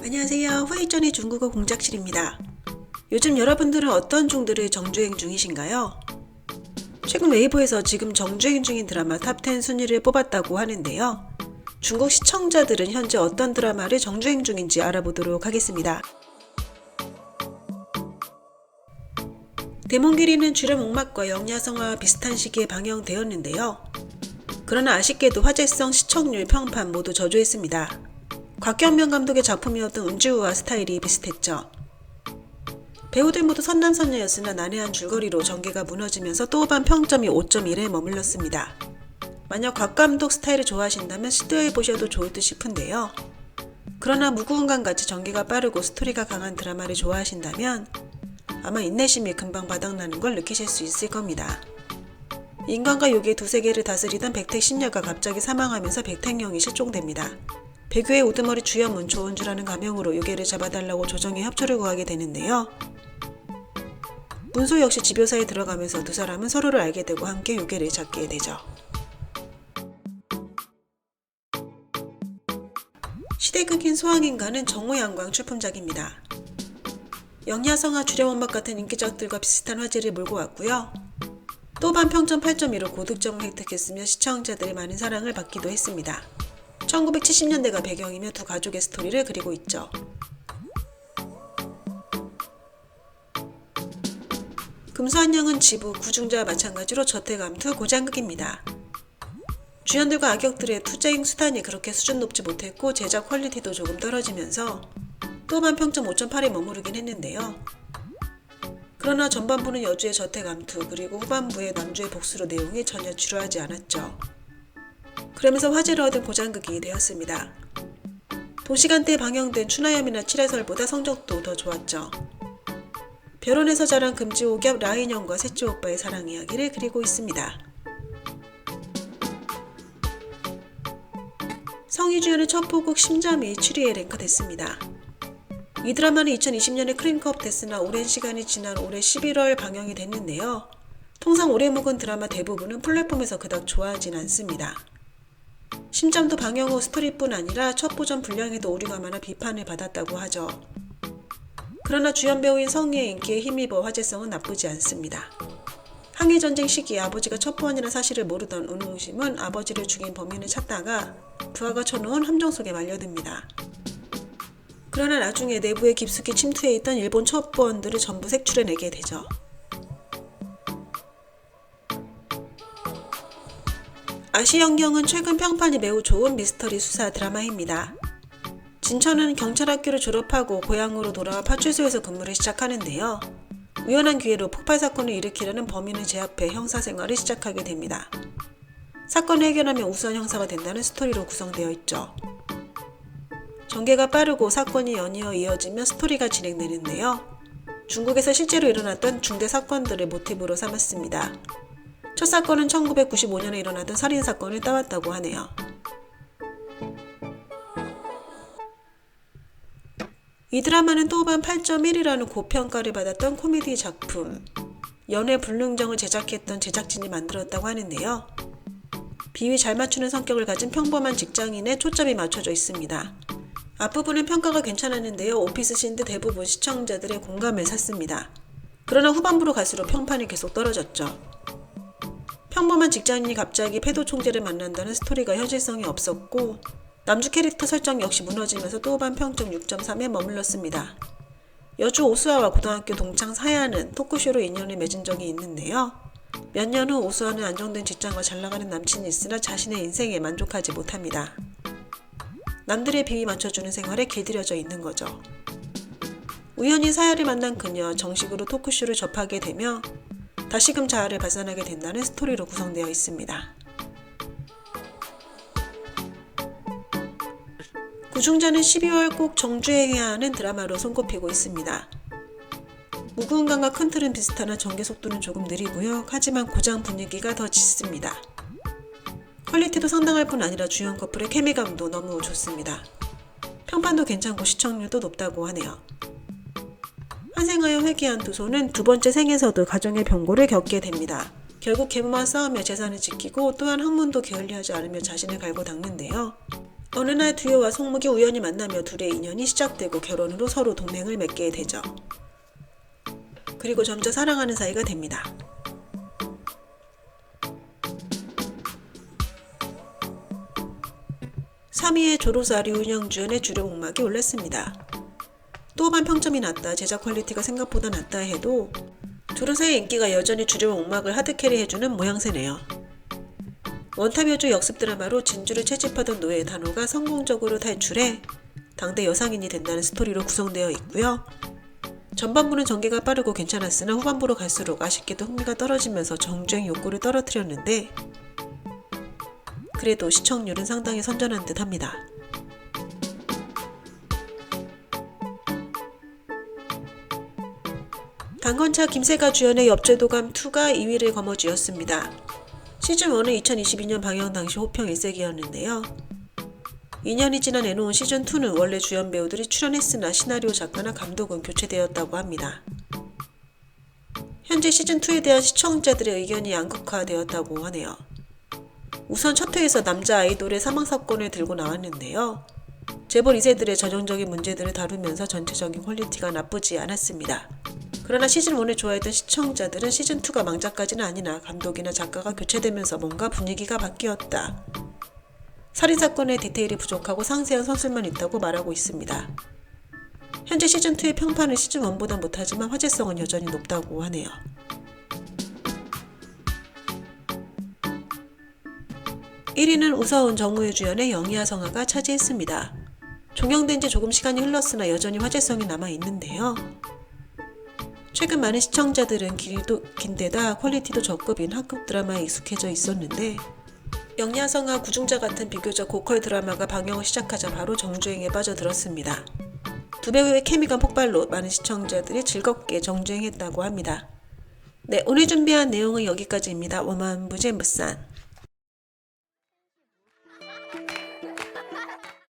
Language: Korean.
안녕하세요. 후이전의 중국어 공작실입니다. 요즘 여러분들은 어떤 중들을 정주행 중이신가요? 최근 웨이보에서 지금 정주행 중인 드라마 탑10 순위를 뽑았다고 하는데요. 중국 시청자들은 현재 어떤 드라마를 정주행 중인지 알아보도록 하겠습니다. 대몽길이는 주렴 목막과 영야성화와 비슷한 시기에 방영되었는데요. 그러나 아쉽게도 화제성, 시청률, 평판 모두 저조했습니다. 곽경명 감독의 작품이었던 은지우와 스타일이 비슷했죠. 배우들 모두 선남선녀였으나 난해한 줄거리로 전개가 무너지면서 또반 평점이 5.1에 머물렀습니다. 만약 곽 감독 스타일을 좋아하신다면 시도해보셔도 좋을 듯 싶은데요. 그러나 무구은간같이 전개가 빠르고 스토리가 강한 드라마를 좋아하신다면 아마 인내심이 금방 바닥나는 걸 느끼실 수 있을 겁니다. 인간과 요괴 두세 개를 다스리던 백택 신녀가 갑자기 사망하면서 백택령이 실종됩니다. 배교의 우두머리 주염은 조은주라는 가명으로 요괴를 잡아달라고 조정에 협조를 구하게 되는데요. 문소 역시 지교사에 들어가면서 두 사람은 서로를 알게 되고 함께 요괴를 잡게 되죠. 시대극인 소왕인가는 정호양광 출품작입니다. 영야성화 주렴원막 같은 인기작들과 비슷한 화제를 몰고 왔고요. 또반 평점 8.1로 고득점을 획득했으며 시청자들의 많은 사랑을 받기도 했습니다. 1970년대가 배경이며 두 가족의 스토리를 그리고 있죠. 금수한령은 지부, 구중자와 마찬가지로 저태감투 고장극입니다. 주연들과 악역들의 투쟁 수단이 그렇게 수준 높지 못했고 제작 퀄리티도 조금 떨어지면서 또반 평점 5.8에 머무르긴 했는데요. 그러나 전반부는 여주의 저태감투 그리고 후반부의 남주의 복수로 내용이 전혀 지루하지 않았죠. 그러면서 화제를 얻은 고장극이 되었습니다. 동시간대에 방영된 추나염이나 칠해설보다 성적도 더 좋았죠. 별원에서 자란 금지옥엽 라인형과 셋째 오빠의 사랑 이야기를 그리고 있습니다. 성희주연의 첫 보국 심잠이 7위에 랭크됐습니다. 이 드라마는 2020년에 크랭크업 됐으나 오랜 시간이 지난 올해 11월 방영이 됐는데요. 통상 오래 묵은 드라마 대부분은 플랫폼에서 그닥 좋아하진 않습니다. 심잠도 방영 후 스토리뿐 아니라 첫 보전 분량에도 오류가 많아 비판을 받았다고 하죠. 그러나 주연 배우인 성희의 인기에 힘입어 화제성은 나쁘지 않습니다. 항해전쟁 시기에 아버지가 첩보원이라는 사실을 모르던 은웅심은 아버지를 죽인 범인을 찾다가 부하가 쳐놓은 함정 속에 말려듭니다. 그러나 나중에 내부에 깊숙이 침투해 있던 일본 첩보원들을 전부 색출해내게 되죠. 아시연경은 최근 평판이 매우 좋은 미스터리 수사 드라마입니다. 진천은 경찰학교를 졸업하고 고향으로 돌아와 파출소에서 근무를 시작하는데요. 우연한 기회로 폭발 사건을 일으키려는 범인을 제압해 형사생활을 시작하게 됩니다. 사건을 해결하면 우수한 형사가 된다는 스토리로 구성되어 있죠. 전개가 빠르고 사건이 연이어 이어지며 스토리가 진행되는데요. 중국에서 실제로 일어났던 중대 사건들을 모티브로 삼았습니다. 첫 사건은 1995년에 일어났던 살인사건을 따왔다고 하네요. 이 드라마는 또반 8.1이라는 고평가를 받았던 코미디 작품 연애 불능정을 제작했던 제작진이 만들었다고 하는데요. 비위 잘 맞추는 성격을 가진 평범한 직장인에 초점이 맞춰져 있습니다. 앞부분은 평가가 괜찮았는데요. 오피스씬들 대부분 시청자들의 공감을 샀습니다. 그러나 후반부로 갈수록 평판이 계속 떨어졌죠. 평범한 직장인이 갑자기 패도 총재를 만난다는 스토리가 현실성이 없었고 남주 캐릭터 설정 역시 무너지면서 또반 평점 6.3에 머물렀습니다. 여주 오수아와 고등학교 동창 사야는 토크쇼로 인연을 맺은 적이 있는데요. 몇 년 후 오수아는 안정된 직장과 잘나가는 남친이 있으나 자신의 인생에 만족하지 못합니다. 남들의 비위 맞춰주는 생활에 길들여져 있는 거죠. 우연히 사야를 만난 그녀 정식으로 토크쇼를 접하게 되며 다시금 자아를 발산하게 된다는 스토리로 구성되어 있습니다. 구중자는 12월 꼭 정주행해야 하는 드라마로 손꼽히고 있습니다. 무구은간과 큰 틀은 비슷하나 전개 속도는 조금 느리고요. 하지만 고장 분위기가 더 짙습니다. 퀄리티도 상당할 뿐 아니라 주연 커플의 케미감도 너무 좋습니다. 평판도 괜찮고 시청률도 높다고 하네요. 환생하여 회귀한 두소는 두 번째 생에서도 가정의 병고를 겪게 됩니다. 결국 계부와 싸우며 재산을 지키고 또한 학문도 게을리하지 않으며 자신을 갈고 닦는데요. 어느 날 두요와 송목이 우연히 만나며 둘의 인연이 시작되고 결혼으로 서로 동맹을 맺게 되죠. 그리고 점차 사랑하는 사이가 됩니다. (3위에) 조로사 류윤영 주연의 주류 목막이 올랐습니다. 또반 평점이 낮다, 제작 퀄리티가 생각보다 낮다 해도 조로사의 인기가 여전히 주류 목막을 하드캐리 해주는 모양새네요. 원탑여주 역습 드라마로 진주를 채집하던 노예 단호가 성공적으로 탈출해 당대 여상인이 된다는 스토리로 구성되어 있고요. 전반부는 전개가 빠르고 괜찮았으나 후반부로 갈수록 아쉽게도 흥미가 떨어지면서 정주행 욕구를 떨어뜨렸는데 그래도 시청률은 상당히 선전한 듯 합니다. 강건차 김세가 주연의 엽죄도감2가 2위를 거머쥐었습니다. 시즌1은 2022년 방영 당시 호평 일색이었는데요. 2년이 지나 내놓은 시즌2는 원래 주연 배우들이 출연했으나 시나리오 작가나 감독은 교체되었다고 합니다. 현재 시즌2에 대한 시청자들의 의견이 양극화되었다고 하네요. 우선 첫 회에서 남자 아이돌의 사망사건을 들고 나왔는데요. 재벌 2세들의 전형적인 문제들을 다루면서 전체적인 퀄리티가 나쁘지 않았습니다. 그러나 시즌1을 좋아했던 시청자들은 시즌2가 망작까지는 아니나 감독이나 작가가 교체되면서 뭔가 분위기가 바뀌었다. 살인사건의 디테일이 부족하고 상세한 선술만 있다고 말하고 있습니다. 현재 시즌2의 평판은 시즌1보다 못하지만 화제성은 여전히 높다고 하네요. 1위는 우서운, 정우의 주연의 영희와 성아가 차지했습니다. 종영된 지 조금 시간이 흘렀으나 여전히 화제성이 남아있는데요. 최근 많은 시청자들은 길이도 긴데다 퀄리티도 저급인 하급 드라마에 익숙해져 있었는데 영희와 성아, 구중자 같은 비교적 고퀄 드라마가 방영을 시작하자 바로 정주행에 빠져들었습니다. 두 배우의 케미가 폭발로 많은 시청자들이 즐겁게 정주행했다고 합니다. 네, 오늘 준비한 내용은 여기까지입니다. 워만부제무산